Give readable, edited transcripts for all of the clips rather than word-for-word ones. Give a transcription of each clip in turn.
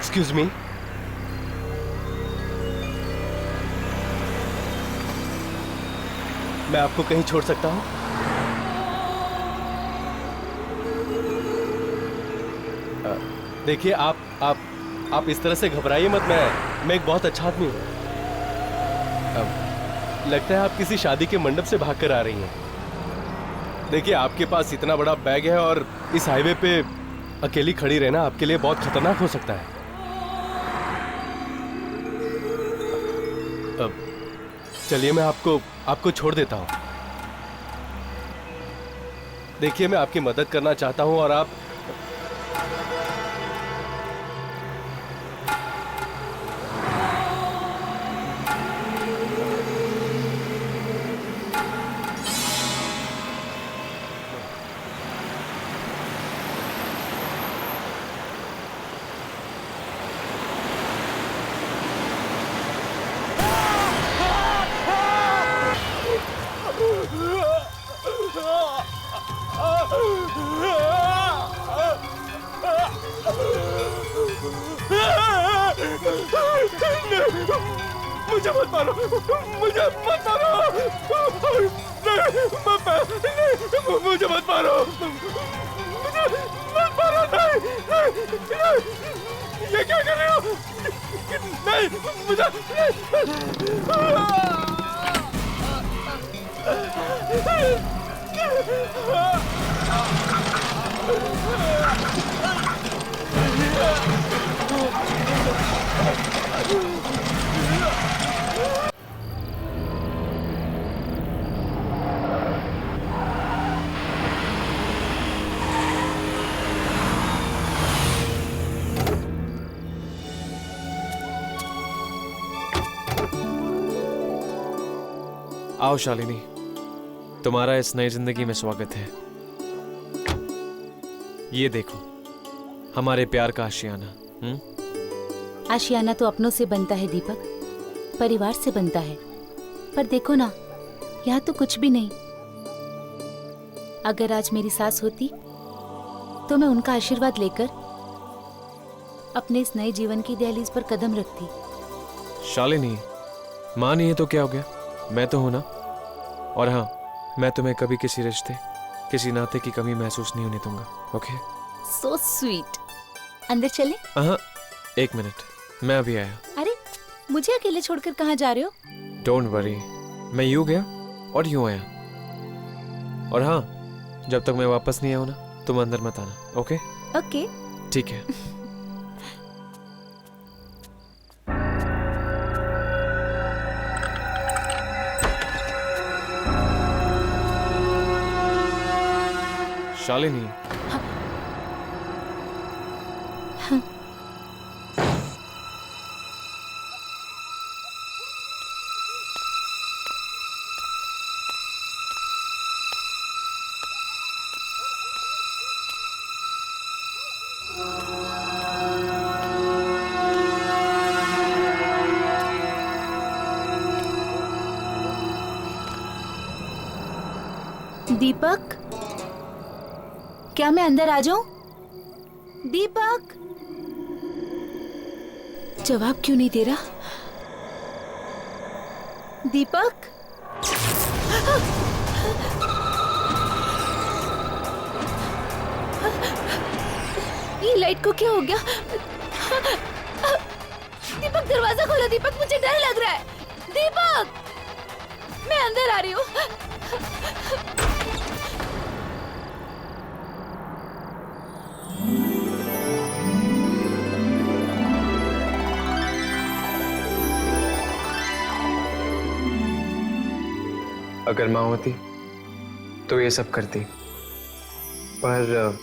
Excuse me, मैं आपको कहीं छोड़ सकता हूं? देखिए, आप इस तरह से घबराइए मत। मैं एक बहुत अच्छा आदमी हूं। लगता है आप किसी शादी के मंडप से भाग कर आ रही हैं। देखिए, आपके पास इतना बड़ा बैग है और इस हाईवे पे अकेली खड़ी रहना आपके लिए बहुत खतरनाक हो सकता है। चलिए, मैं आपको छोड़ देता हूं। देखिए, मैं आपकी मदद करना चाहता हूं और आप मुझे मत मारो, मुझे मत मारो, नहीं, मुझे मत मारो, मुझे मत मारो, नहीं, ये क्या कर रहे हो? नहीं, मुझे आओ शालिनी, तुम्हारा इस नई जिंदगी में स्वागत है। ये देखो, हमारे प्यार का आशियाना। आशियाना तो अपनों से बनता है दीपक, परिवार से बनता है। पर देखो ना, यहाँ तो कुछ भी नहीं। अगर आज मेरी सास होती तो मैं उनका आशीर्वाद लेकर अपने इस नए जीवन की दहलीज पर कदम रखती। शालिनी, मां नहीं है तो क्या हो गया, मैं तो हूं ना। और हाँ, मैं तुम्हें कभी किसी रिश्ते, किसी नाते की कमी महसूस नहीं होने दूंगा। ओके? So sweet. अंदर चले? हाँ, एक मिनट, मैं अभी आया। अरे, मुझे अकेले छोड़कर कहाँ जा रहे हो? डोंट वरी, मैं यूं गया और यूं आया। और हाँ, जब तक मैं वापस नहीं आऊं ना, तुम अंदर मत आना। ओके? ओके। ठीक है। शालिनी, दीपक, क्या मैं अंदर आ जाऊं? दीपक, जवाब क्यों नहीं दे रहा? दीपक, ये लाइट को क्या हो गया? दीपक, दरवाजा खोलो। दीपक, मुझे डर लग रहा है। दीपक, मैं अंदर आ रही हूँ। अगर माँ होती तो ये सब करती, पर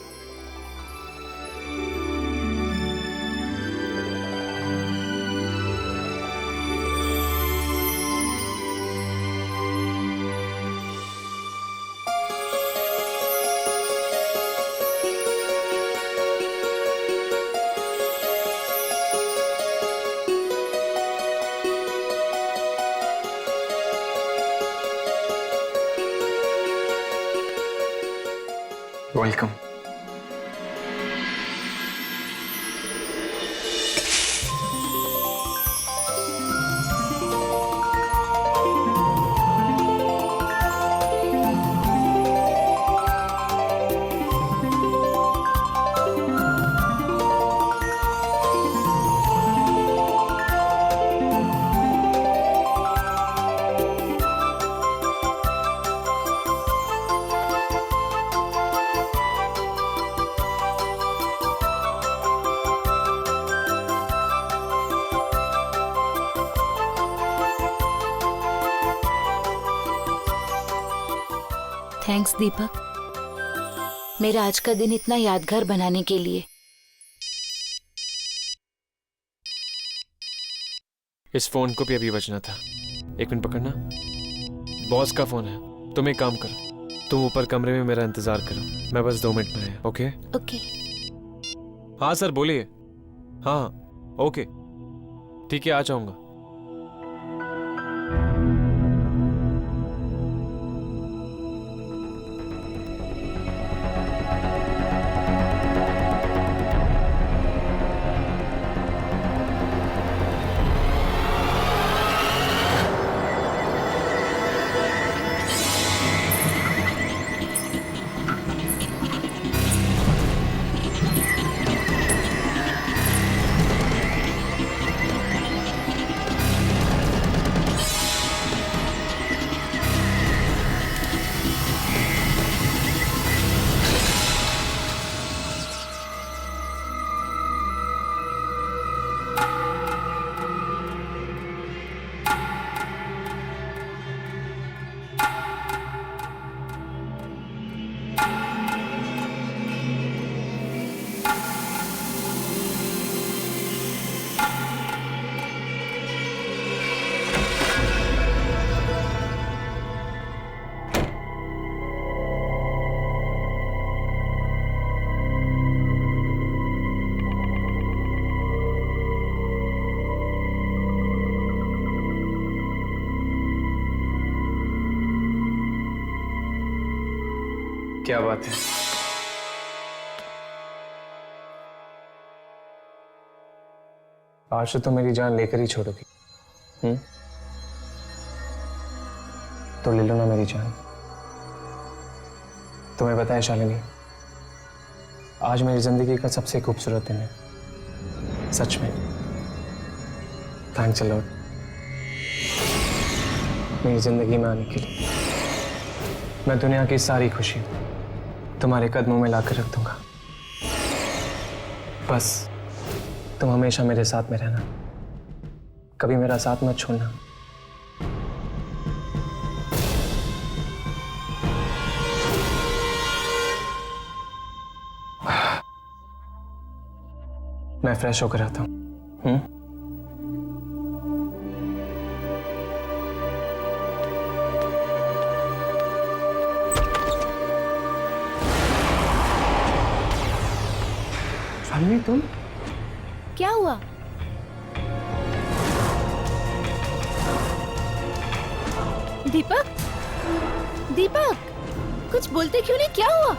वेलकम। थैंक्स दीपक, मेरा आज का दिन इतना यादगार बनाने के लिए। इस फोन को भी अभी बजना था। एक मिनट पकड़ना, बॉस का फोन है। तुम एक काम करो, तुम ऊपर कमरे में मेरा इंतजार करो, मैं बस 2 मिनट में आया। ओके? ओके। हाँ सर बोलिए। हाँ ओके ठीक है, आ जाऊंगा। क्या बात है? आज तो मेरी जान लेकर ही छोड़ोगी। तो ले लो ना मेरी जान। तुम्हें पता है शालिनी, आज मेरी जिंदगी का सबसे खूबसूरत दिन है, सच में। थैंक्स अ लॉट मेरी जिंदगी में आने के लिए। मैं दुनिया की सारी खुशी तुम्हारे कदमों में लाकर रख दूंगा। बस तुम हमेशा मेरे साथ में रहना, कभी मेरा साथ मत छोड़ना। मैं फ्रेश होकर आता हूं। शालिनी तुम? क्या हुआ? दीपक, दीपक, कुछ बोलते क्यों नहीं? क्या हुआ?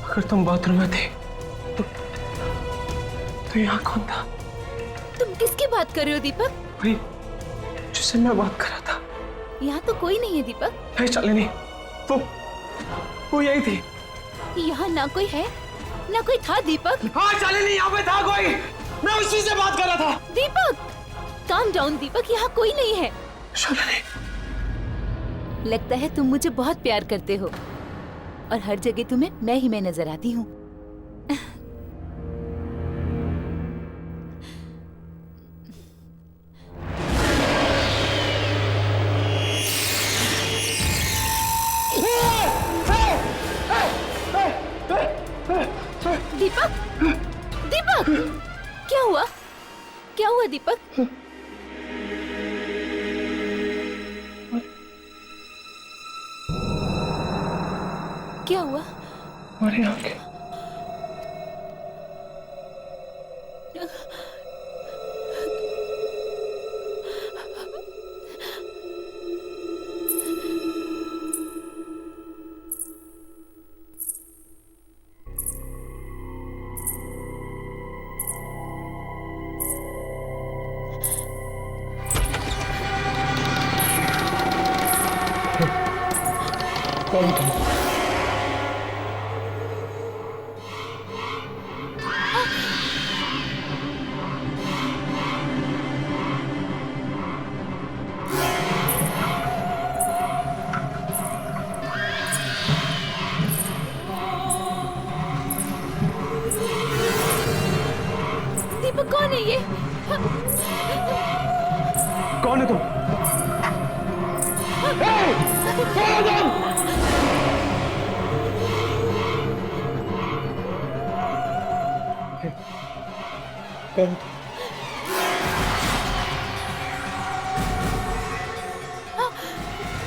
अगर तुम बाथरूम में थे तो यहाँ कौन था? तुम किसकी बात कर रहे हो दीपक? वही जिससे मैं बात कर रहा था। यहाँ तो कोई नहीं है दीपक। नहीं शालिनी, वो यही थी। यहाँ ना कोई है ना कोई था दीपक। हाँ शालिनी, यहाँ पे था कोई, मैं उसी से बात कर रहा था। दीपक काम डाउन दीपक, यहाँ कोई नहीं है। शालिनी, लगता है तुम मुझे बहुत प्यार करते हो और हर जगह तुम्हें मैं ही मैं नजर आती हूँ। दीपक, दीपक, क्या हुआ? क्या हुआ दीपक? क्या हुआ? हमारी आंखें। कौन था? दीपक कौन है ये? कौन है तुम? कौन है तुम? कौन?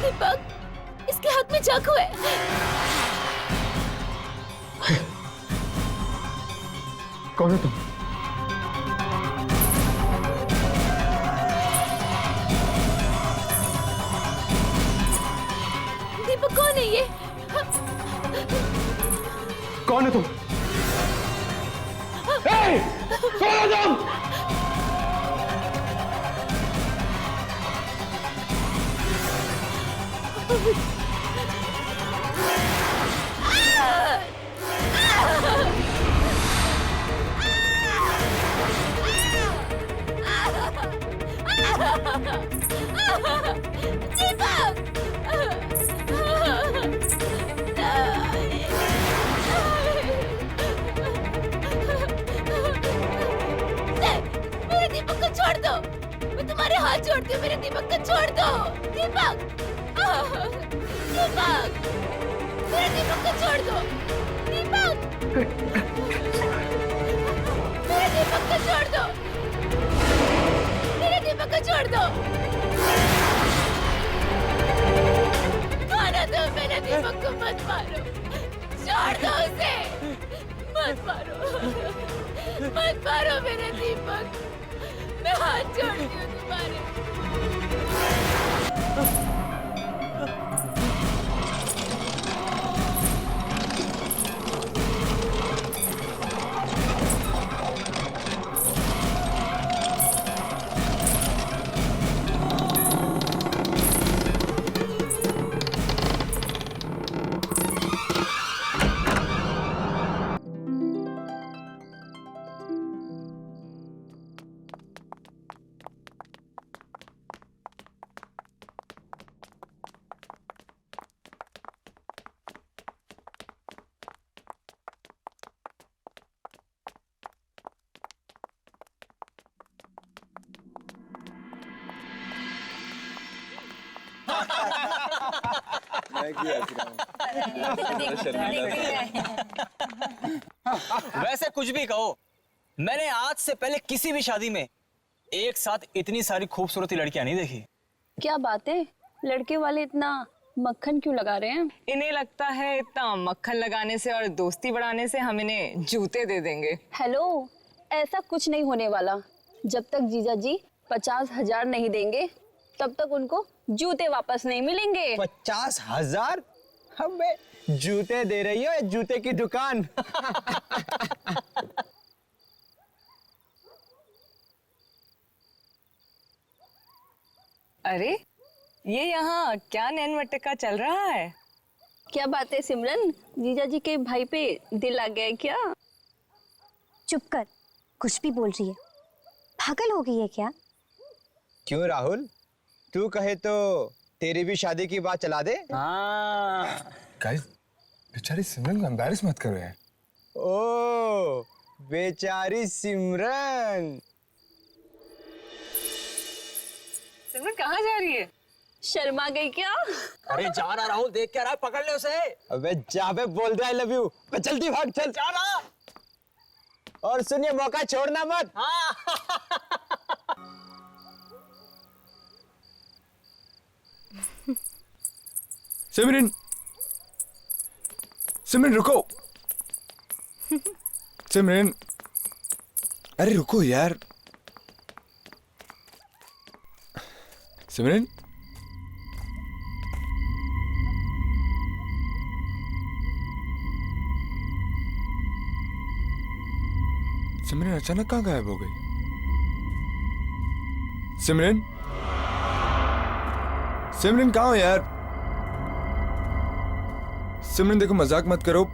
दीपक, इसके हाथ में चाकू है। कौन है तुम? दीपक, कौन है ये? कौन है तुम? ए! कौन है तुम? मेरे दीपक को छोड़ दो। मैं तुम्हारे हाथ जोड़ती हूँ, मेरे दीपक को छोड़ दो। दीपक, दीपक, मेरे दीपक को छोड़ दो। दीपक, मेरे दीपक को छोड़ दो। मेरे दीपक को छोड़ दो। मारो तो मेरे दीपक को मत मारो। छोड़ दो उसे। मत मारो, मत मारो मेरे दीपक। मैं हाथ जोड़ती हूँ तुम्हारे। वैसे कुछ भी कहो, मैंने आज से पहले किसी भी शादी में एक साथ इतनी सारी खूबसूरत लड़कियां नहीं देखी। क्या बात है, लड़के वाले इतना मक्खन क्यों लगा रहे हैं? इन्हें लगता है इतना मक्खन लगाने से और दोस्ती बढ़ाने से हम इन्हें जूते दे देंगे। हेलो, ऐसा कुछ नहीं होने वाला। जब तक जीजा जी 50,000 नहीं देंगे तब तक उनको जूते वापस नहीं मिलेंगे। 50,000? हमें जूते दे रही हो या जूते की दुकान? अरे ये यहाँ क्या नैन मटका चल रहा है? क्या बात है सिमरन, जीजा जी के भाई पे दिल आ गया है क्या? चुप कर, कुछ भी बोल रही है। पागल हो गई है क्या? क्यों राहुल, तू कहे तो तेरी भी शादी की बात चला दे। हाँ। गाइस, बेचारी सिमरन को एम्बैरेस मत करो यार। ओ, बेचारी सिमरन। सिमरन कहाँ जा रही है? शर्मा गई क्या? अरे जा रहा राहुल, देख क्या रहा है, पकड़ ले उसे। अबे जा बे, बोल दे आई लव यू। जल्दी भाग, चल। जा रहा। और सुनिए, मौका छोड़ना मत। सिमरन, सिमरन रुको। सिमरन, अरे रुको यार। सिमरन, सिमरन अचानक कहाँ गायब हो गई? सिमरन, सिमरन कहाँ हो यार? सिमरन देखो, मजाक मत करो।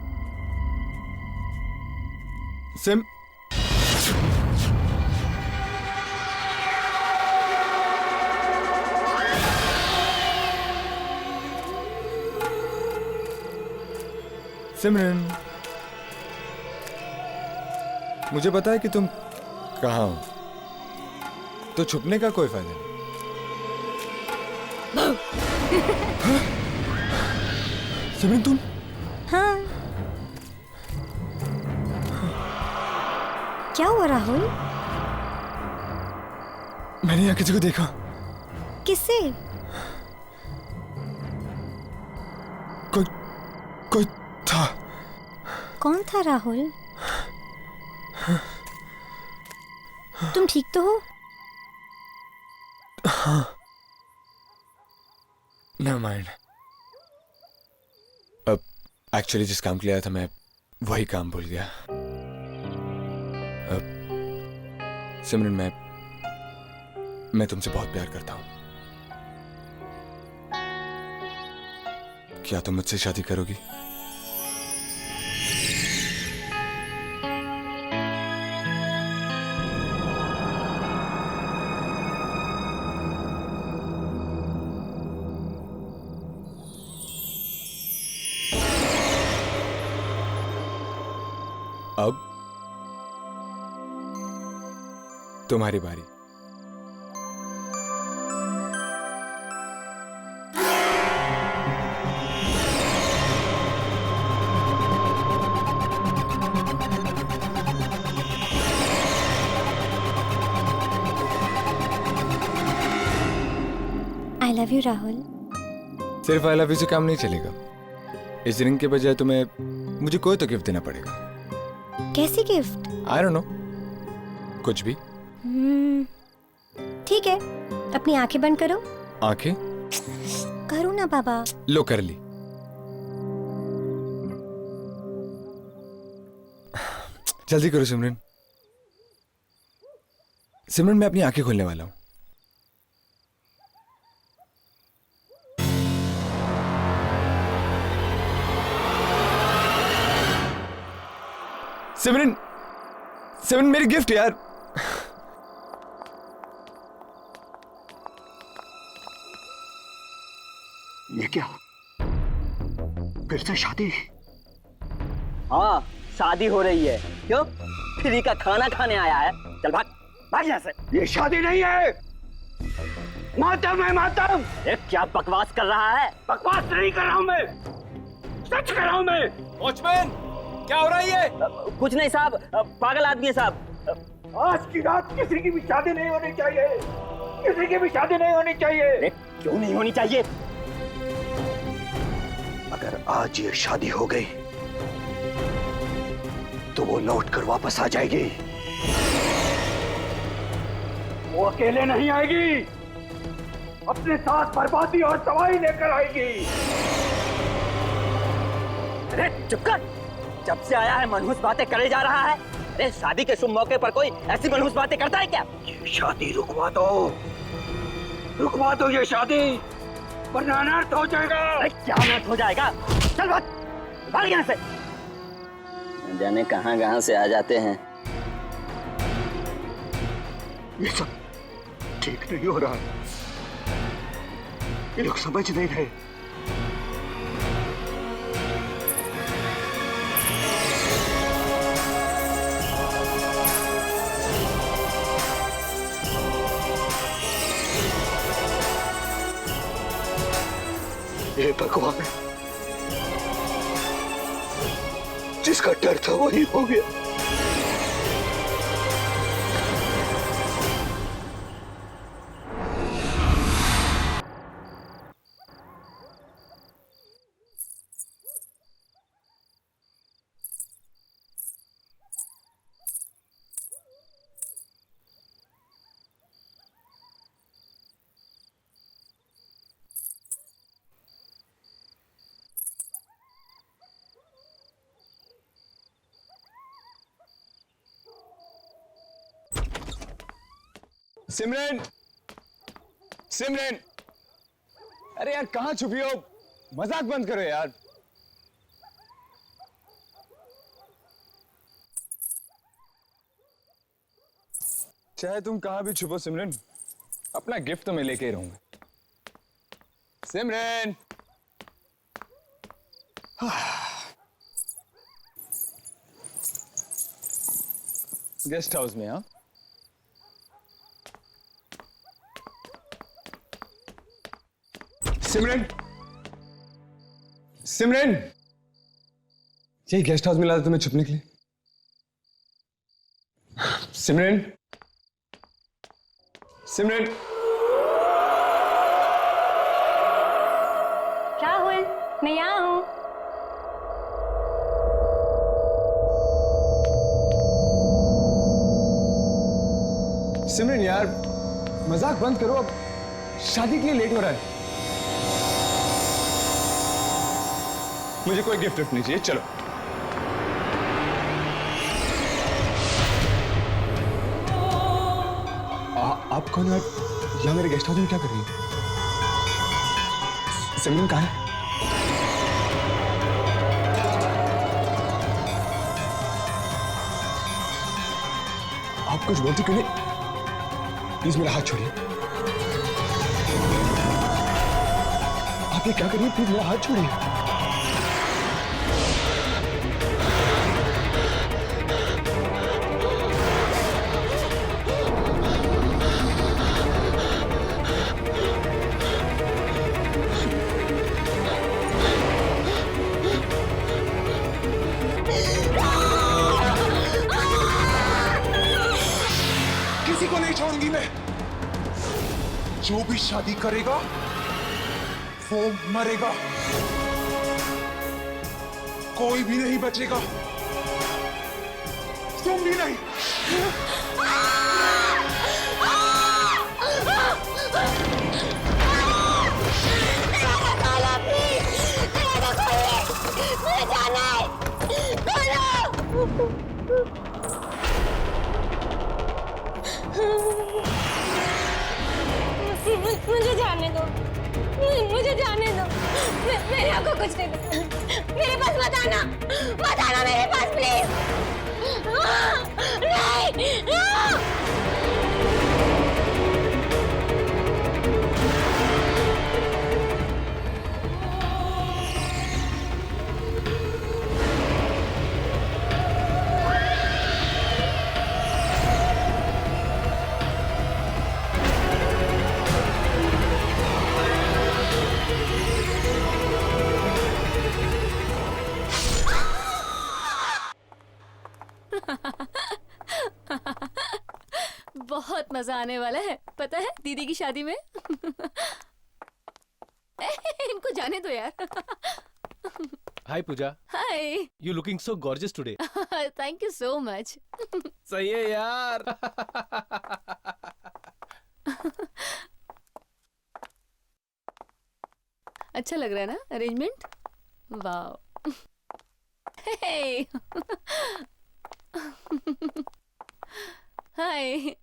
सिम सिमरन, मुझे पता है कि तुम कहाँ हो, तो छुपने का कोई फायदा नहीं। हाँ? सिमरन तुम? हाँ। क्या हुआ राहुल? मैंने यहाँ किसी को देखा। किससे? कोई कोई था। कौन था राहुल? तुम ठीक तो हो? हाँ। Never mind. अब एक्चुअली जिस काम के लिए आया था मैं वही काम भूल गया। अब सिमरन मैं तुमसे बहुत प्यार करता हूं। क्या तुम मुझसे शादी करोगी? अब तुम्हारी बारी। I love you Rahul. सिर्फ आई लव यू से काम नहीं चलेगा। इस रिंग के बजाय तुम्हें मुझे कोई तो गिफ्ट देना पड़ेगा। कैसी गिफ्ट? आई डोंट नो, कुछ भी। ठीक है, अपनी आंखें बंद करो। आंखें? करो ना बाबा। लो कर ली। जल्दी करो सिमरन। सिमरन मैं अपनी आंखें खोलने वाला हूं। सिमरन, सिमरन मेरी गिफ्ट यार। ये क्या? फिर से शादी? हाँ, शादी हो रही है। क्यों? फ्री का खाना खाने आया है। चल भाग, भाग यहाँ से। ये शादी नहीं है, मातम है मातम। ये क्या बकवास कर रहा है? बकवास नहीं कर रहा हूँ मैं, सच कर रहा हूँ मैं। वॉचमैन, क्या हो रहा है ये? कुछ नहीं साहब, पागल आदमी है साहब। आज की रात किसी की भी शादी नहीं होनी चाहिए, किसी की भी शादी नहीं होनी चाहिए। क्यों नहीं होनी चाहिए? अगर आज ये शादी हो गई तो वो लौट कर वापस आ जाएगी। वो अकेले नहीं आएगी, अपने साथ बर्बादी और तबाही लेकर आएगी। अरे चुप कर, जब से आया है मनहूस बातें करे जा रहा है। अरे शादी के शुभ मौके पर कोई ऐसी मनहूस बातें करता है क्या? ये शादी रुकवा दो ये शादी, वरना अनर्थ हो जाएगा। अरे क्या अनर्थ हो जाएगा? चल भाग, भाग यहाँ से। न जाने कहां से आ जाते हैं। ये सब ठीक नहीं हो रहा, ये लोग समझ नहीं रहे। ये भगवान, जिसका डर था वही हो गया। सिमरन, सिमरन, अरे यार कहाँ छुपी हो? मजाक बंद करो यार। चाहे तुम कहाँ भी छुपो सिमरन, अपना गिफ्ट तो मैं लेके ही रहूंगा। सिमरन, गेस्ट हाउस में। हाँ, सिमरन, सिमरन, यही गेस्ट हाउस मिला था तुम्हें छुपने के लिए। सिमरन, सिमरन, राहुल, मैं यहाँ हूँ। सिमरन यार, मजाक बंद करो, अब शादी के लिए लेट हो रहा है। मुझे कोई गिफ्ट नहीं चाहिए, चलो। आप कौन है? यहाँ मेरे गेस्ट हाउस में क्या कर रही है? सिमरन कहाँ है? आप कुछ बोलती क्यों नहीं? प्लीज मेरा हाथ छोड़िए। आप ये क्या कर रही है? प्लीज मेरा हाथ छोड़िए। किसी को नहीं छोड़ूंगी मैं। जो भी शादी करेगा वो मरेगा, कोई भी नहीं बचेगा, तुम भी नहीं। मुझे जाने दो, मुझे जाने दो। मेरे आपको कुछ नहीं पता। मेरे पास मत आना मेरे पास प्लीज। नहीं। बहुत मजा आने वाला है, पता है, दीदी की शादी में। इनको जाने दो यार। Hi Pooja, hi. You looking so gorgeous today. Thank you so much. सही है यार। अच्छा लग रहा है ना अरेंजमेंट? वाह। हे। हाय।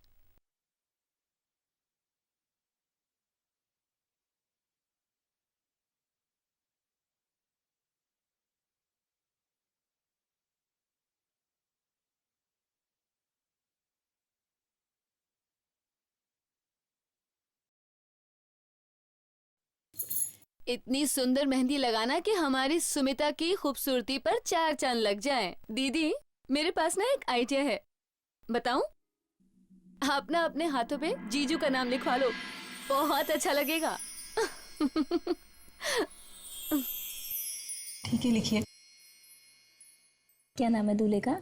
इतनी सुंदर मेहंदी लगाना कि हमारी सुमिता की खूबसूरती पर 4 चांद लग जाएं। दीदी, मेरे पास ना एक आइडिया है, बताऊं? आप ना अपने हाथों पे जीजू का नाम लिखवा लो, बहुत अच्छा लगेगा। ठीक है, लिखिए। क्या नाम है दूल्हे का?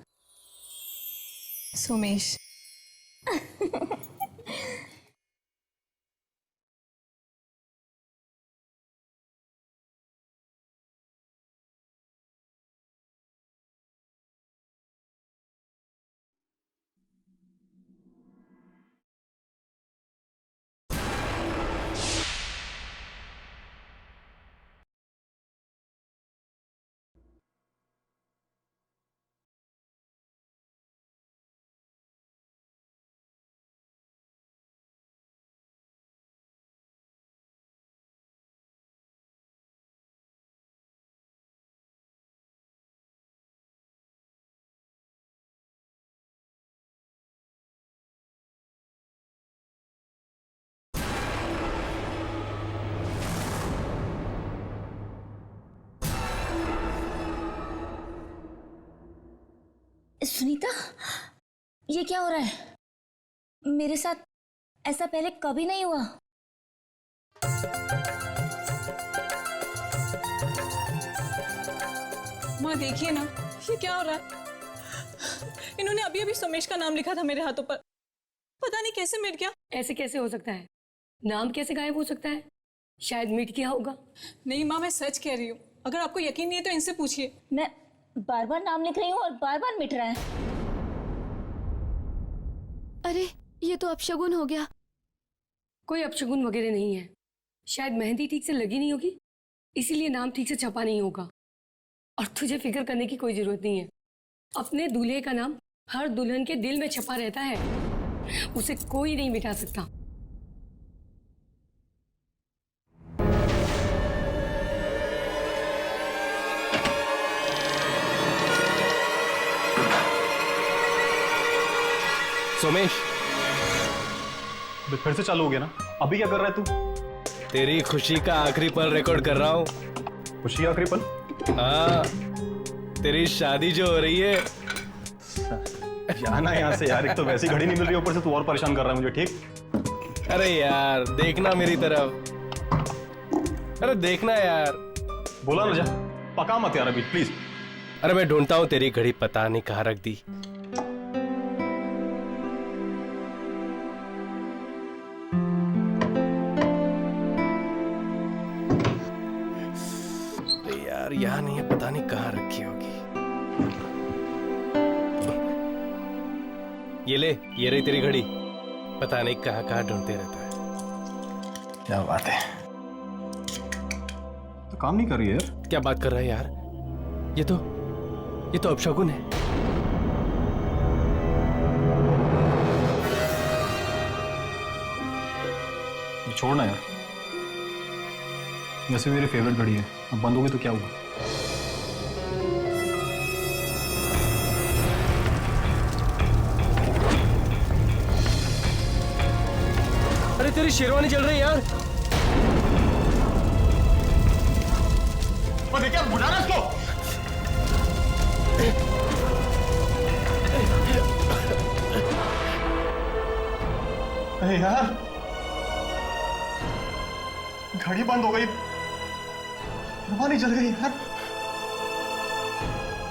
सोमेश। सुनीता, ये क्या हो रहा है? मेरे साथ ऐसा पहले कभी नहीं हुआ। माँ देखिए ना, ये क्या हो रहा है? इन्होंने अभी अभी सोमेश का नाम लिखा था मेरे हाथों पर। पता नहीं कैसे मिट गया। ऐसे कैसे हो सकता है? नाम कैसे गायब हो सकता है? शायद मिट गया होगा। नहीं माँ, मैं सच कह रही हूँ। अगर आपको यकीन नहीं है तो इनसे पूछिए। मैं बार बार नाम लिख रही हूँ और बार बार मिट रहा है। अरे ये तो अपशगुन हो गया। कोई अपशगुन वगैरह नहीं है। शायद मेहंदी ठीक से लगी नहीं होगी, इसीलिए नाम ठीक से छपा नहीं होगा। और तुझे फिक्र करने की कोई जरूरत नहीं है। अपने दूल्हे का नाम हर दुल्हन के दिल में छपा रहता है, उसे कोई नहीं मिटा सकता। सोमेश, फिर से चालू हो गया ना? अभी क्या कर रहा है तू? तेरी खुशी का आखिरी पल रिकॉर्ड कर रहा हूँ। खुशी का आखिरी पल? हाँ, तेरी शादी जो हो रही है। जाना यहाँ से यार, एक तो वैसी घड़ी नहीं मिल रही, ऊपर से तू और परेशान कर रहा है मुझे। ठीक? अरे यार देखना मेरी तरफ, अरे देखना यार। बोला ना, जा पका मत यार अभी प्लीज। अरे मैं ढूंढता हूँ तेरी घड़ी, पता नहीं कहाँ रख दी। यार यहाँ नहीं है, पता नहीं कहाँ रखी होगी। ये रही तेरी घड़ी, पता नहीं कहाँ कहाँ ढूंढते रहता है। क्या बात है, तो काम नहीं कर रही है यार। क्या बात कर रहा है यार, ये तो अपशगुन है। छोड़ना यार, वैसे मेरी फेवरेट घड़ी है, अब बंद होगी तो क्या हुआ? अरे तेरी शेरवानी चल रही है यार। क्या बुला रहा इसको? अरे यार घड़ी बंद हो गई, नहीं जल गई यार।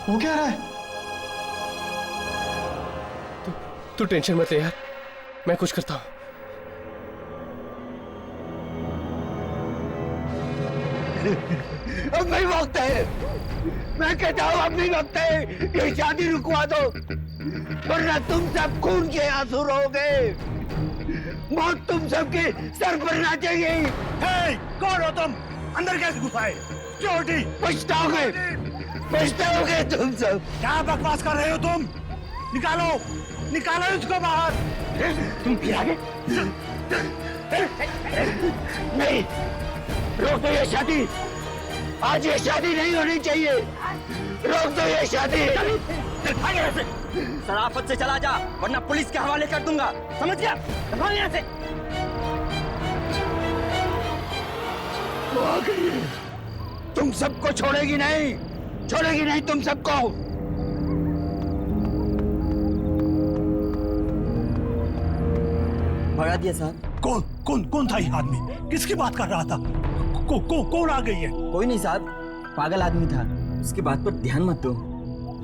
हो क्या रहा है? तू टेंशन मत ले यार, मैं कुछ करता हूं। अब नहीं वक्त है, मैं कहता हूँ अब नहीं वक्त है, ये शादी रुकवा दो वरना तुम सब खून के आंसू रहोगे, मौत तुम सबके सर पर नाचेगी। कौन हो तुम? अंदर कैसे घुसाए? चोटी पछताओगे तुम सब। क्या बकवास कर रहे हो तुम? निकालो इसको बाहर। तुम फिर आगे नहीं, रोक दो ये शादी, आज ये शादी नहीं होनी चाहिए, रोक दो ये शादी। शराफत से चला जा वरना पुलिस के हवाले कर दूंगा, समझ गया? यहाँ से वो आ गई है, तुम सबको छोड़ेगी नहीं तुम सबको। भगा दिया साहब। कौन था ये आदमी? किसकी बात कर रहा था? कौन आ गई है? कोई नहीं साहब, पागल आदमी था, उसकी बात पर ध्यान मत दो।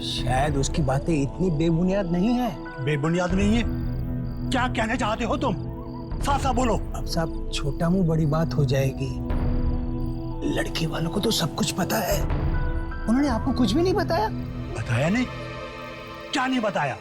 शायद उसकी बातें इतनी बेबुनियाद नहीं है। बेबुनियाद नहीं है? क्या कहना चाहते हो तुम? साफ बोलो। अब सब छोटा मुंह बड़ी बात हो जाएगी। लड़की वालों को तो सब कुछ पता है, उन्होंने आपको कुछ भी नहीं बताया? बताया नहीं? क्या नहीं बताया?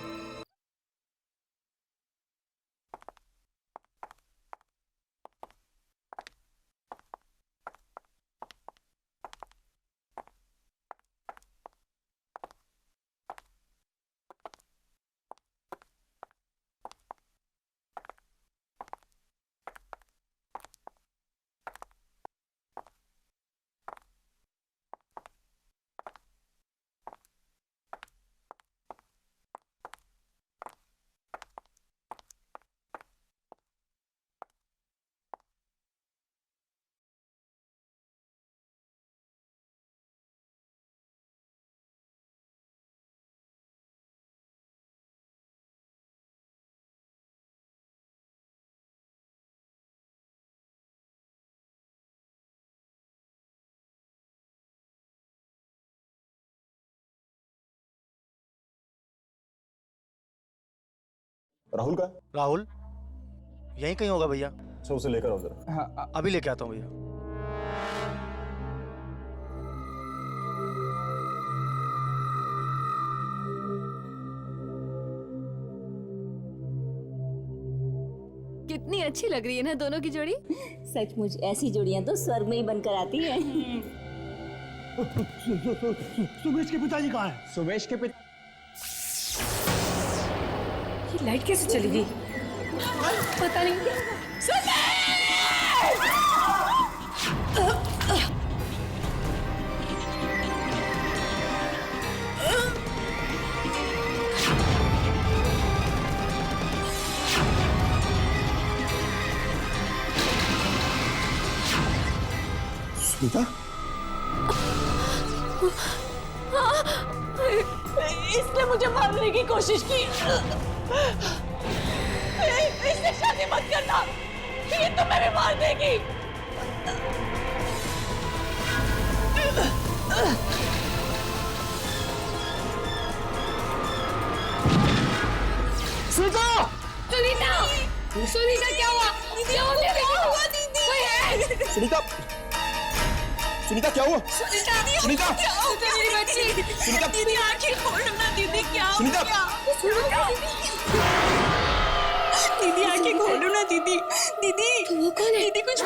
राहुल का? राहुल यहीं कहीं होगा भैया। अच्छा उसे लेकर आओ जरा। हाँ अभी लेके आता हूँ भैया। कितनी अच्छी लग रही है ना दोनों की जोड़ी। सचमुच ऐसी जोड़ियां तो स्वर्ग में ही बनकर आती हैं। सुमेश के पिताजी कहाँ हैं? सुमेश के पिता ये लाइट कैसे चली गई? पता नहीं। सुनीता, इसने मुझे मारने की कोशिश की। इससे शादी मत करना, ये तुम्हें भी मार देगी। सुनीता! सुनीता! सुनीता क्या हुआ? क्या हुआ दीदी? कोई है? सुनीता, सुनीता क्या हुआ? सुनीता! सुनीता! मेरी बच्ची! सुनीता! दीदी आंखें खोलो ना दीदी, क्या हो सुनीता! गया? दीदी आंखें खोलो ना दीदी। दीदी वो कौन है? दीदी कुछ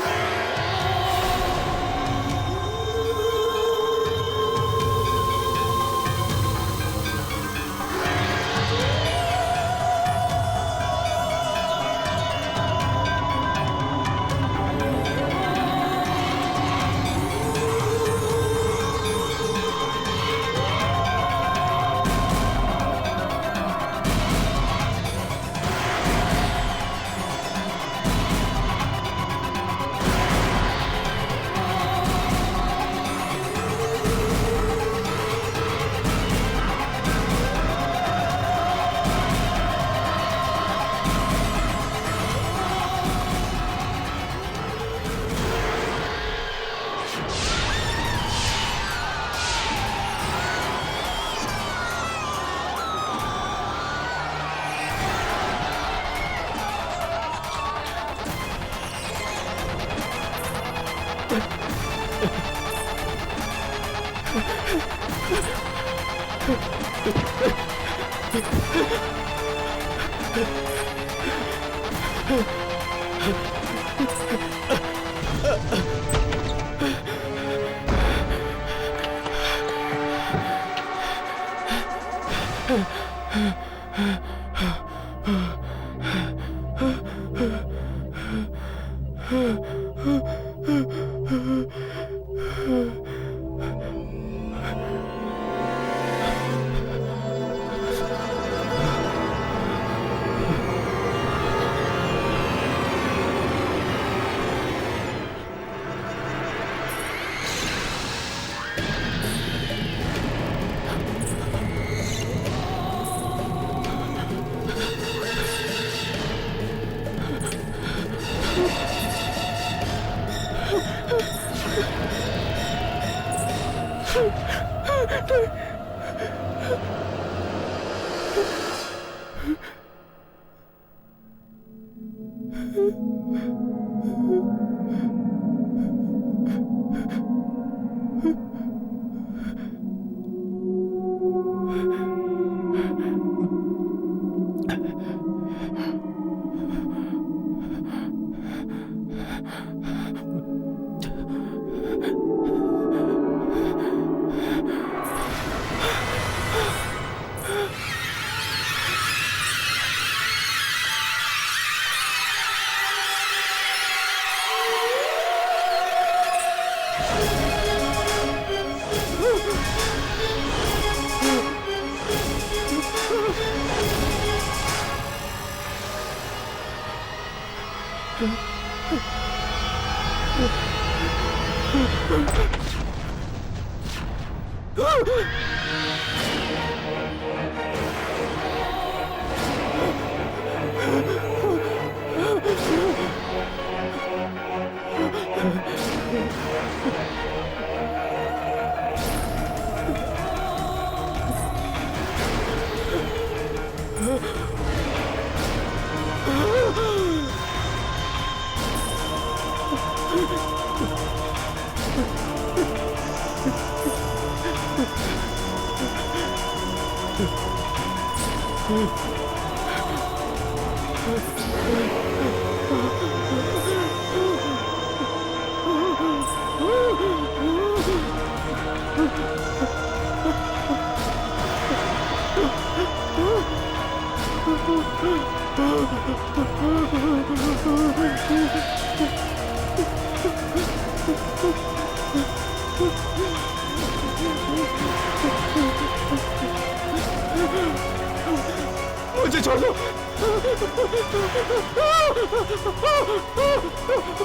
मुझे छोड़ दो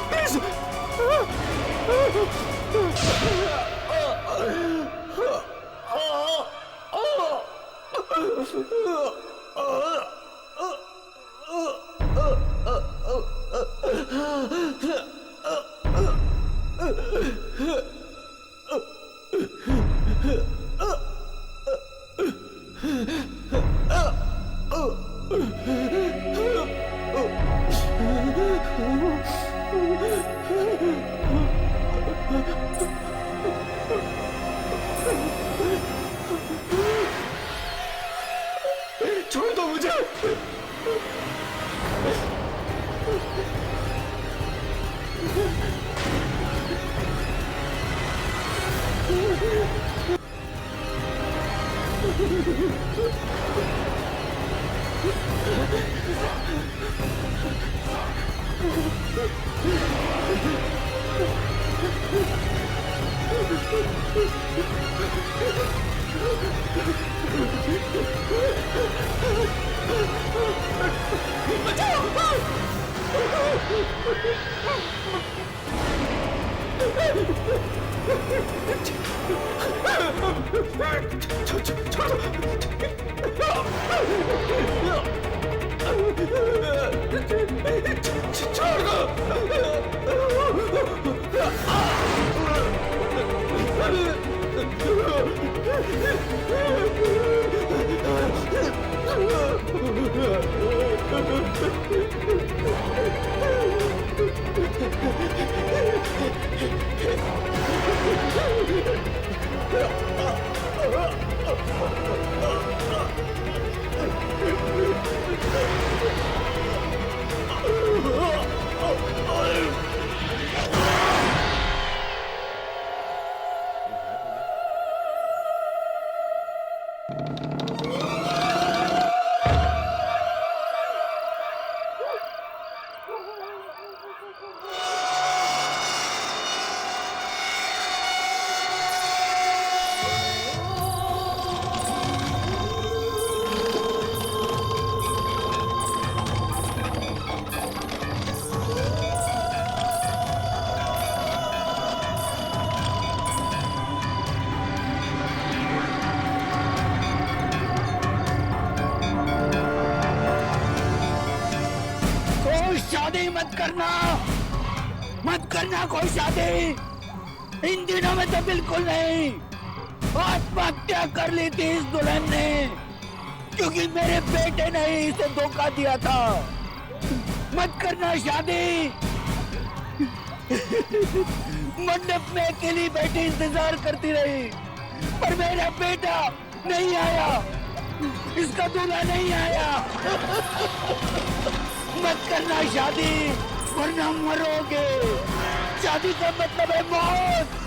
प्लीज। छोड़ दो मुझे। शादी मत करना कोई शादी इन दिनों में तो बिल्कुल नहीं। आत्महत्या कर ली थी इस दुल्हन ने क्योंकि मेरे बेटे ने इसे धोखा दिया था। मत करना शादी। मंडप में अकेली बैठी इंतजार करती रही पर मेरा बेटा नहीं आया, इसका दूल्हा नहीं आया। मत करना शादी वरना मरोगे। शादी का मतलब है मौत।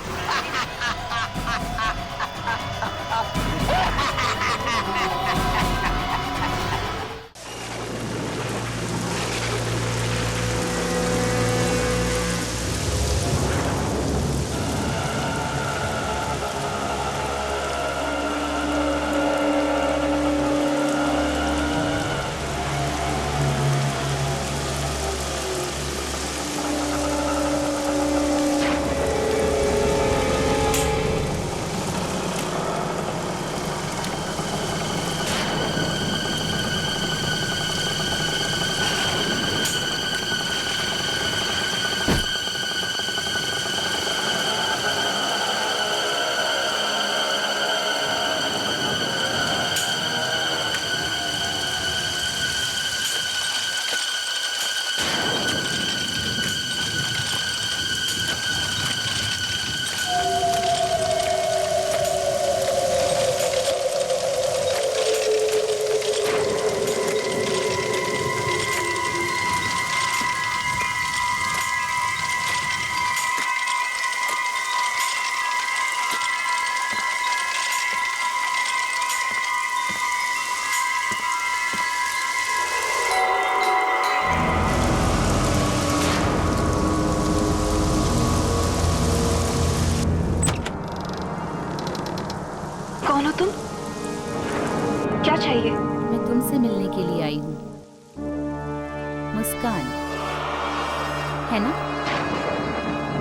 तुम? क्या चाहिए? मैं तुमसे मिलने के लिए आई हूँ। मुस्कान, है ना?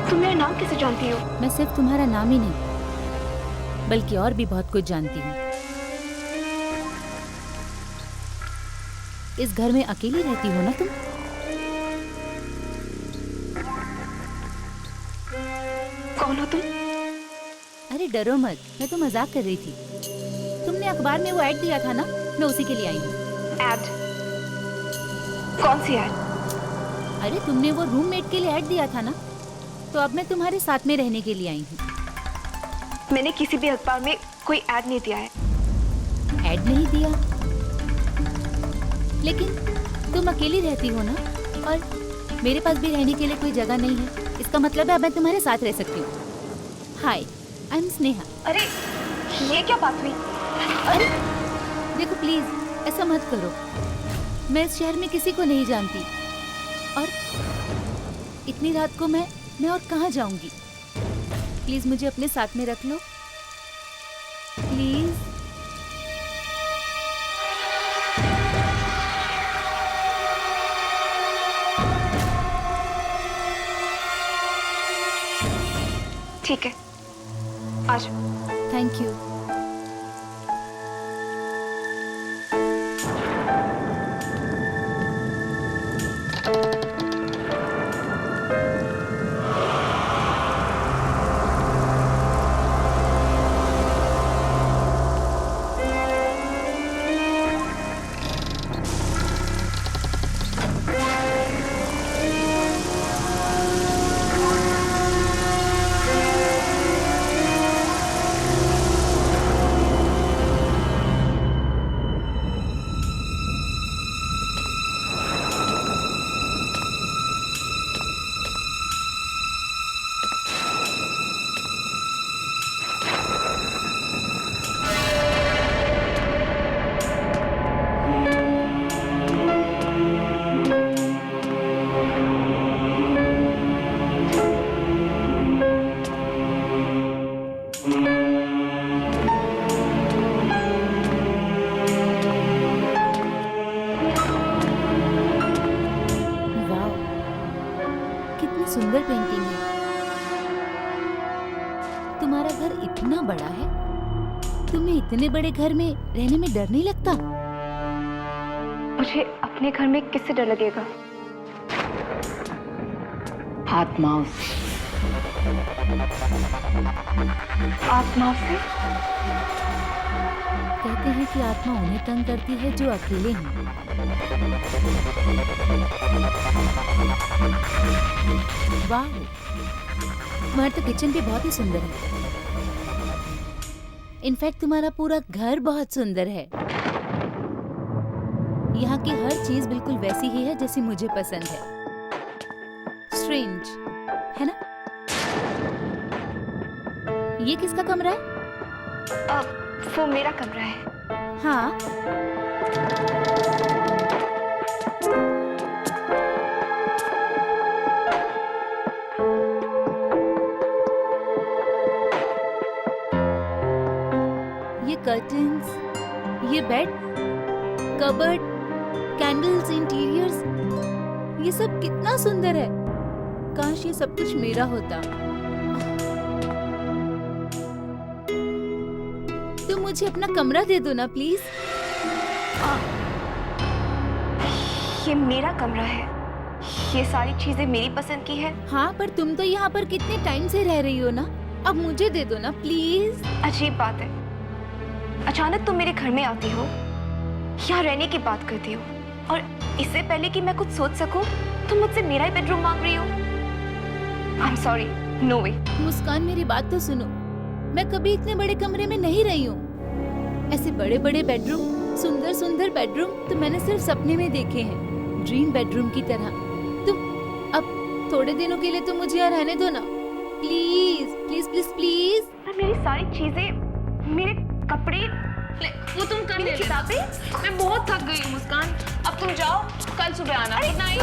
तुम मेरा नाम कैसे जानती हो? मैं सिर्फ तुम्हारा नाम ही नहीं, बल्कि और भी बहुत कुछ जानती हूँ। इस घर में अकेली रहती हो ना तुम? कौन हो तुम? अरे डरो मत, मैं तो मजाक कर रही थी। तुमने अखबार में वो ऐड दिया था ना, मैं उसी के लिए आई हूँ। ऐड? कौन सी ऐड? अरे तुमने वो रूममेट के लिए ऐड दिया था ना, तो अब मैं तुम्हारे साथ में रहने के लिए आई हूँ। मैंने किसी भी अखबार में कोई ऐड नहीं दिया है। ऐड नहीं दिया? लेकिन तुम अकेली रहती हो ना, और मेरे पास भी रहने के लिए कोई जगह नहीं है। इसका मतलब है अब मैं तुम्हारे साथ रह सकती हूँ। हाय, आई एम स्नेहा। अरे ये क्या बात हुई? अरे देखो प्लीज, ऐसा मत करो। मैं इस शहर में किसी को नहीं जानती, और इतनी रात को मैं और कहाँ जाऊंगी? प्लीज मुझे अपने साथ में रख लो, प्लीज। ठीक है, आ जाओ। Thank you. सुंदर पेंटिंग है। तुम्हारा घर इतना बड़ा है, तुम्हें इतने बड़े घर में रहने में डर नहीं लगता? मुझे अपने घर में किससे डर लगेगा? आत्माओं से। आत्माओं से? कहते हैं कि आत्मा उन्हें तंग करती है जो अकेले हैं। वाह, तुम्हारा तो किचन भी बहुत ही सुंदर है। इनफैक्ट तुम्हारा पूरा घर बहुत सुंदर है। यहाँ की हर चीज बिल्कुल वैसी ही है जैसी मुझे पसंद है। स्ट्रेंज, है ना? ये किसका कमरा है? वो मेरा कमरा है। हाँ। ये कर्टन्स, ये बेड, कबर्ड, कैंडल्स, इंटीरियर्स, ये सब कितना सुंदर है। काश ये सब कुछ मेरा होता। तो मुझे अपना कमरा दे दो ना प्लीज। ये मेरा कमरा है, ये सारी चीजें मेरी पसंद की है। हाँ, पर तुम तो यहाँ पर कितने टाइम से रह रही हो ना, अब मुझे दे दो ना प्लीज। अजीब बात है, अचानक तुम मेरे घर में आती हो, यहाँ रहने की बात करती हो, और इससे पहले कि मैं कुछ सोच सकूं, तुम मुझसे मेरा ही बेडरूम मांग रही हो। आई एम सॉरी, नो वे। मुस्कान, मेरी बात तो सुनो। मैं कभी इतने बड़े कमरे में नहीं रही हूँ। ऐसे बड़े बड़े बेडरूम, सुंदर सुंदर बेडरूम तो मैंने सिर्फ सपने में देखे हैं, ड्रीम बेडरूम की तरह। तुम अब थोड़े दिनों के लिए तो मुझे यहाँ रहने दो ना प्लीज प्लीज प्लीज प्लीज। मेरी सारी चीजें, मेरे कपड़े, वो तुम कर ले। किताबें। मैं बहुत थक गई हूँ मुस्कान, अब तुम जाओ, कल सुबह आना। Good night.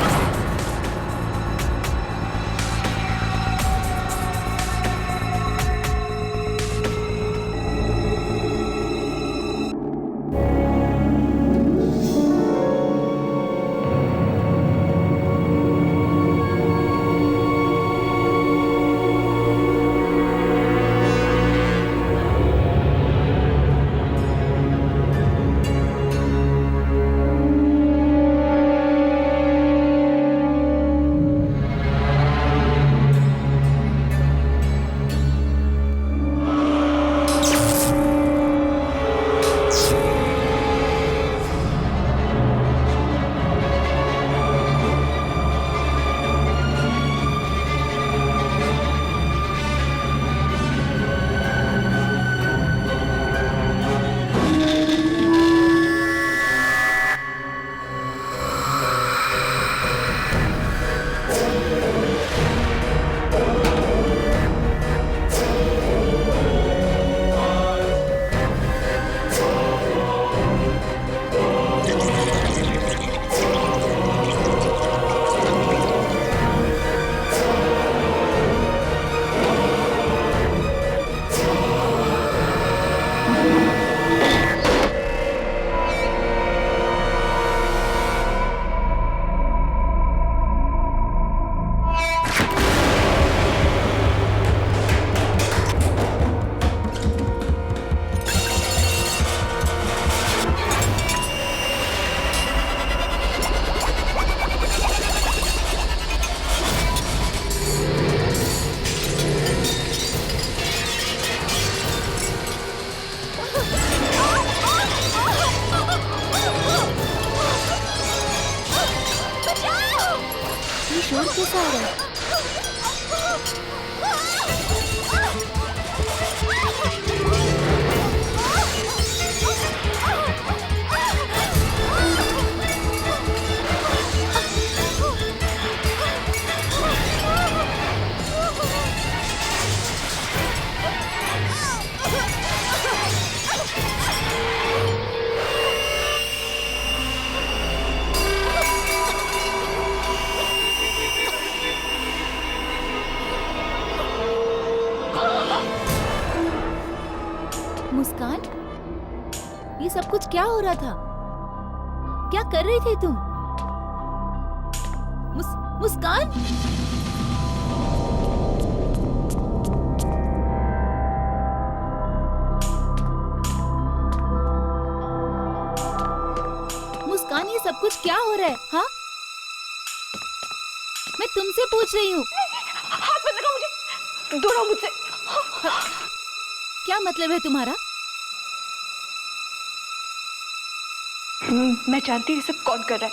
मुस्कान, ये सब कुछ क्या हो रहा था? क्या कर रही थी तुम? मुस्कान? मुस्कान, ये सब कुछ क्या हो रहा है? हाँ, मैं तुमसे पूछ रही हूँ। हाथ मत लगाओ मुझे, दूर रहो मुझसे। क्या मतलब है तुम्हारा? मैं जानती हूँ ये सब कौन कर रहा है।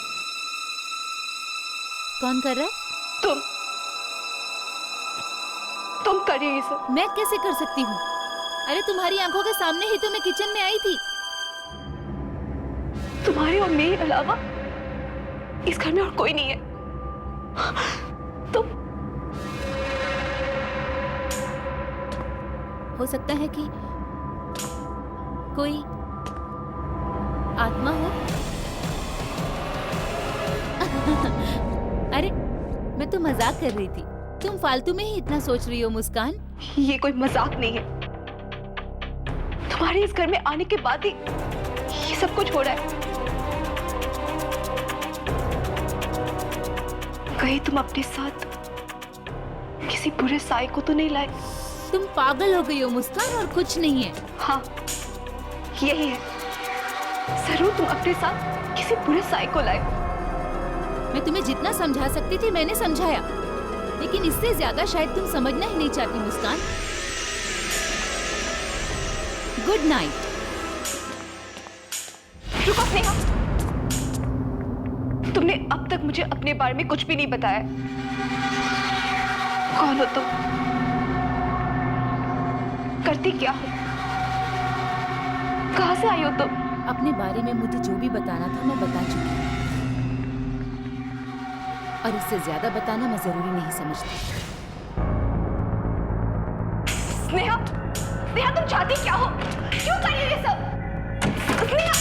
कौन कर रहा है? तुम कर रही हो ये सब। मैं कैसे कर सकती हूँ? अरे तुम्हारी आंखों के सामने ही तो मैं किचन में आई थी। तुम्हारे और मेरे अलावा इस घर में और कोई नहीं है। तुम हो सकता है कि कोई आत्मा हो। अरे मैं तो मजाक कर रही थी, तुम फालतू में ही इतना सोच रही हो मुस्कान। ये कोई मजाक नहीं है। तुम्हारे इस घर में आने के बाद ही ये सब कुछ हो रहा है। कहीं तुम अपने साथ किसी बुरे साए को तो नहीं लाए? तुम पागल हो गई हो मुस्कान, और कुछ नहीं है। हाँ, यही है। जरूर तुम अपने साथ किसी बुरे साए को लाए। मैं तुम्हें जितना समझा सकती थी मैंने समझाया, लेकिन इससे ज्यादा शायद तुम समझना ही नहीं चाहती मुस्कान। Good night. रुको स्नेहा, तुमने अब तक मुझे अपने बारे में कुछ भी नहीं बताया। कौन हो तुम? करती क्या हो? कहां से आई हो तुम? अपने बारे में मुझे जो भी बताना था मैं बता चुकी हूँ, और इससे ज्यादा बताना मैं जरूरी नहीं समझती। स्नेहा, स्नेहा तुम चाहती क्या हो? क्यों कर रही हो ये सब? स्नेहा!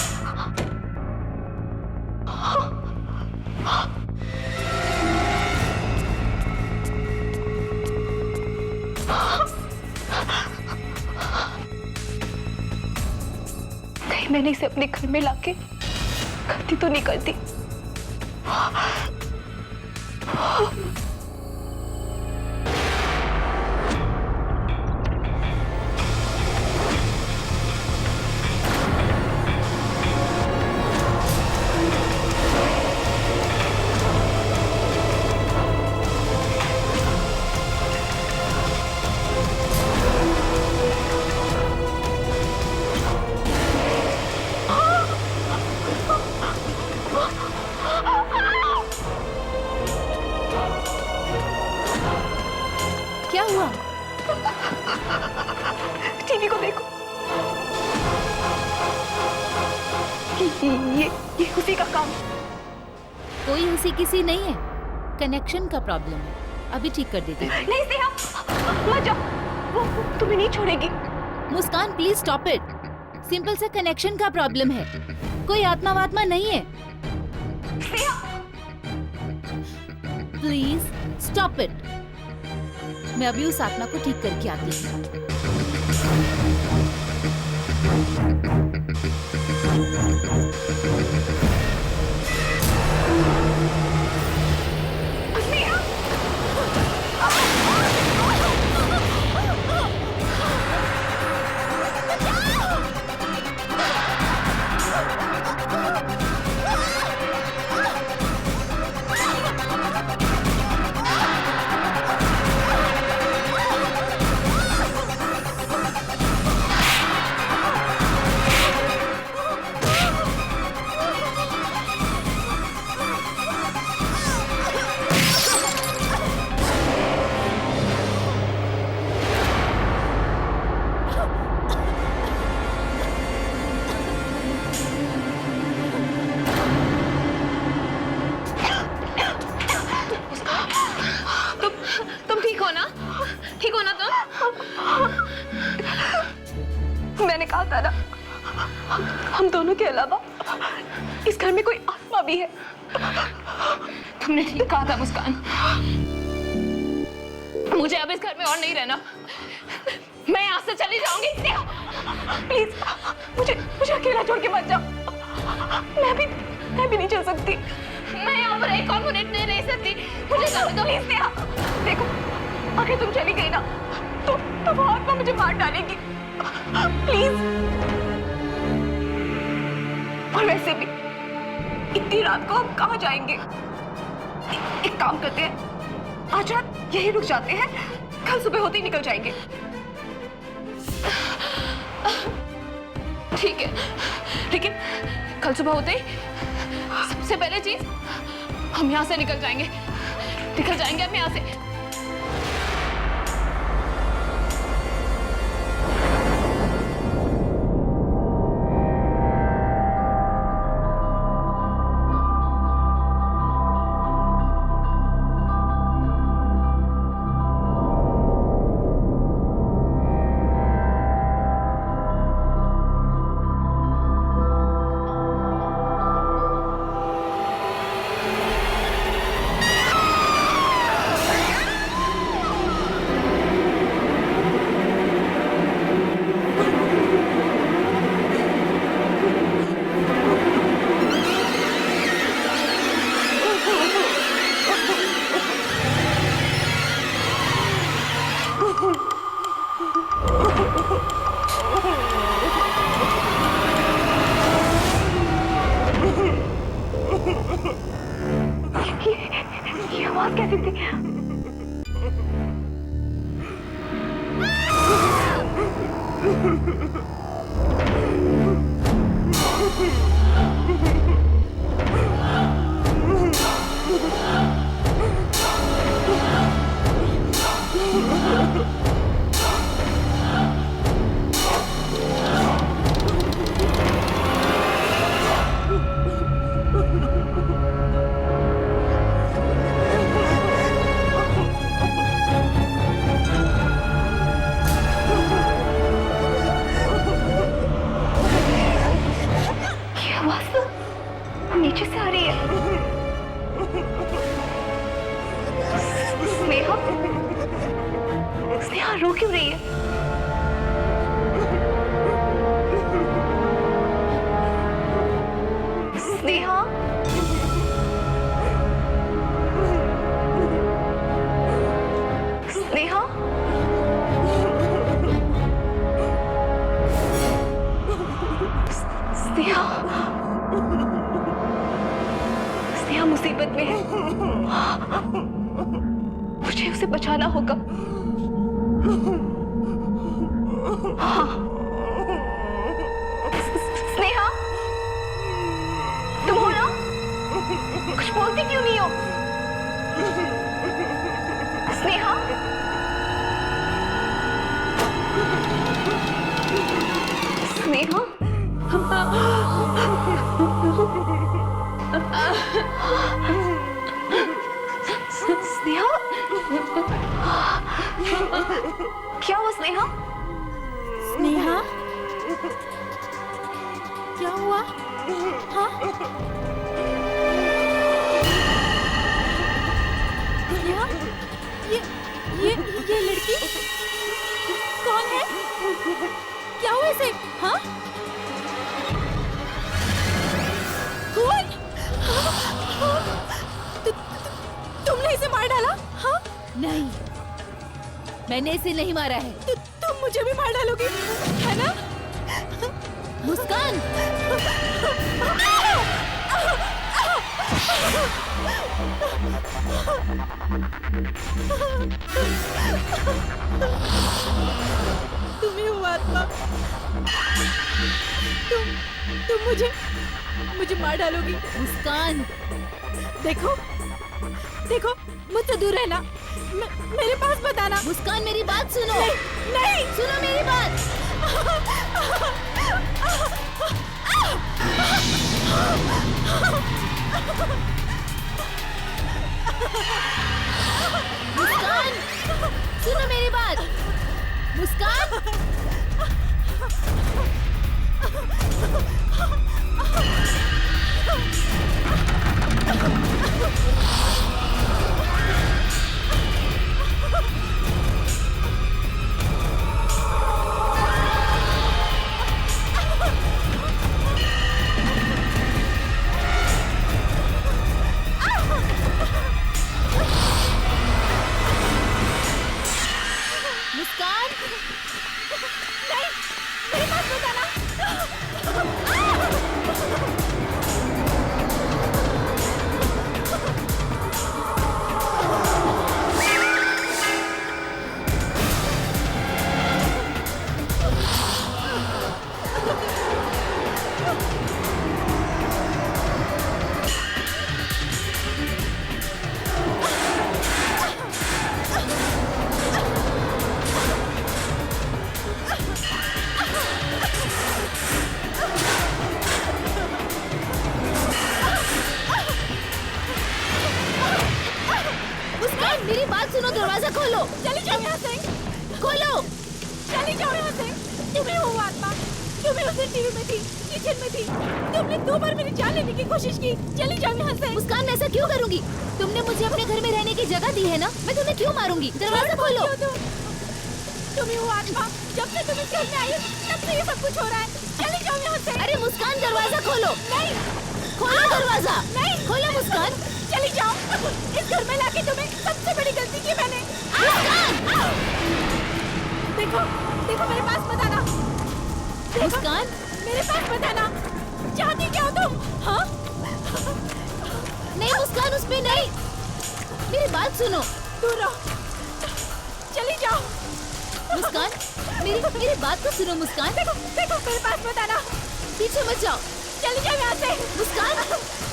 कहीं मैंने इसे अपने घर में लाके गलती तो नहीं करती? क्या हुआ? टीवी को देखो। ये उसी का काम। कोई उसी किसी नहीं है, कनेक्शन का प्रॉब्लम है। अभी ठीक कर देती हूँ। नहीं स्नेहा, मत जाओ, वो तुम्हें नहीं छोड़ेगी। मुस्कान प्लीज स्टॉप इट। सिंपल सा कनेक्शन का प्रॉब्लम है, कोई आत्मा वात्मा नहीं है। Please stop it. मैं अभी उस आत्मा को ठीक करके आती हूँ। तुम ठीक हो ना? ठीक हो ना तुम? मैंने कहा था ना, हम दोनों के अलावा इस घर में कोई आत्मा भी है। तुमने ठीक कहा था मुस्कान। मुझे अब इस घर में और नहीं रहना। मैं यहाँ से चली जाऊंगी। प्लीज मुझे मुझे अकेला छोड़ के मत जाओ। मैं भी नहीं चल सकती। मैं यहाँ पर एक और मिनट नहीं रह सकती। मुझे जाने दो प्लीज नेहा। देखो अगर तुम चली गई ना तो वो आत्मा मुझे मार डालेगी। प्लीज। और वैसे भी इतनी रात को हम कहाँ जाएंगे? एक काम करते हैं, आज रात यहीं रुक जाते हैं, कल सुबह होते ही निकल जाएंगे। ठीक है, लेकिन कल सुबह होते ही सबसे पहले चीज हम यहाँ से निकल जाएंगे हम यहाँ से। ये आवाज कैसी थी? नीचे से आ रही है। स्नेहा, स्नेहा रो क्यों रही है? स्नेहा, स्नेहा, स्नेहा, स्नेहा मुसीबत में है। मुझे उसे बचाना होगा। हाँ। स्नेहा, तुम हो ना? कुछ बोलती क्यों नहीं हो? स्नेहा, स्नेहा, स्नेहा, क्या हुआ स्नेहा? स्नेहा, क्या हुआ? हाँ? स्नेहा, ये लड़की कौन है? क्या हुआ इसे? हाँ? कौन? तुमने इसे मार डाला? हाँ? नहीं, मैंने इसे नहीं मारा है। तुम मुझे भी मार डालोगी, है ना? मुस्कान! तुम्ही हो आत्मा। तुम मुझे मार डालोगी। मुस्कान! देखो मुझसे दूर रहना। मेरे पास मत आना। मुस्कान, मेरी बात सुनो। नहीं, सुनो मेरी बात। मुस्कान, सुनो मेरी बात। मुस्कान, फिर टीवी में थी, किचन में थी। तुमने 2 बार मेरी जान लेने की कोशिश की। चली जाओ यहाँ से। मुस्कान, ऐसा क्यों करूंगी? तुमने मुझे अपने घर में रहने की जगह दी है ना, मैं तुम्हें क्यों मारूंगी? दरवाजा खोलो। तुम ही हो आत्मा। जब से तुम इस घर में आई हो, तब से ये सब कुछ हो रहा है। चली जाओ यहाँ से। अरे मुस्कान, दरवाजा खोलो। नहीं, खोलो दरवाजा। नहीं, खोलो मुस्कान। चली जाओ। इस घर में लाके तुम्हें सबसे बड़ी गलती की मैंने। देखो, देखो मेरे पास मत आना। मुस्कान, मेरे पास मत आना। चाहती क्या हो तुम? हाँ? नहीं मुस्कान, उसमें नहीं। मेरी बात सुनो। दूर रहो। चली जाओ। मुस्कान, मेरी बात तो सुनो मुस्कान। देखो, देखो मेरे पास मत आना। पीछे मत जाओ। चली जाओ यहाँ से। मुस्कान,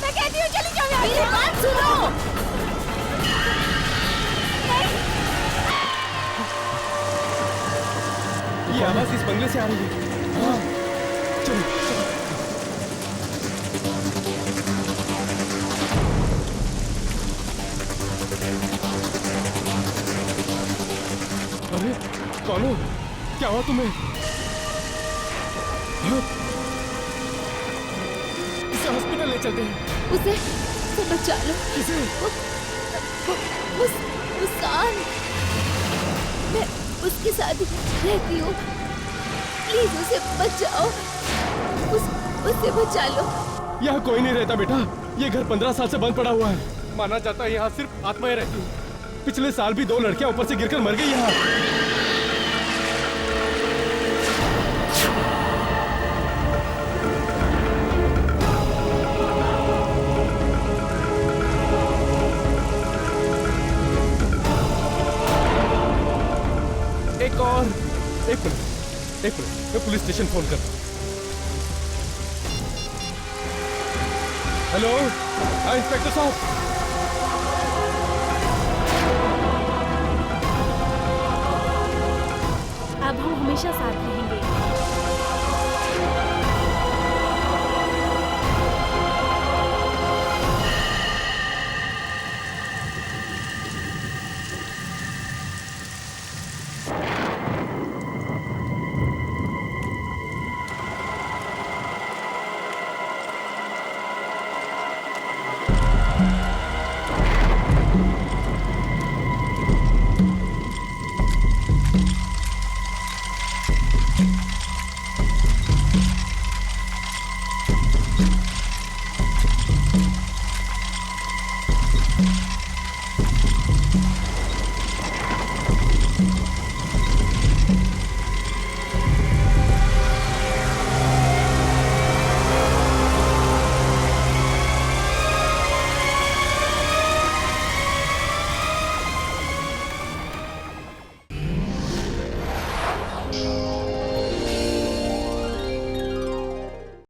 मैं कहती हूँ चली जाओ यहाँ से। मेरी बात सुनो। ये आवाज इस बंगले से आ रही है। हाँ, चलो, चलो। अरे कौन हो? क्या हुआ तुम्हें? हाँ? इसे हॉस्पिटल ले चलते हैं। उसे बचा लो। किसे? मुस्कान, मैं उसके साथ रहती हूँ। प्लीज उसे बचाओ। उसे बचा लो। यहाँ कोई नहीं रहता बेटा। ये घर 15 साल से बंद पड़ा हुआ है। माना जाता है यहाँ सिर्फ आत्माएं रहती हैं। पिछले साल भी 2 लड़कियां ऊपर से गिरकर मर गई यहाँ। एक मिनट, मैं पुलिस स्टेशन फोन करता हूँ। हेलो, हाँ इंस्पेक्टर साहब। अब हम हमेशा साथ रहेंगे।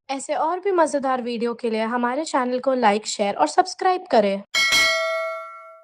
ऐसे और भी मज़ेदार वीडियो के लिए हमारे चैनल को लाइक, शेयर और सब्सक्राइब करें।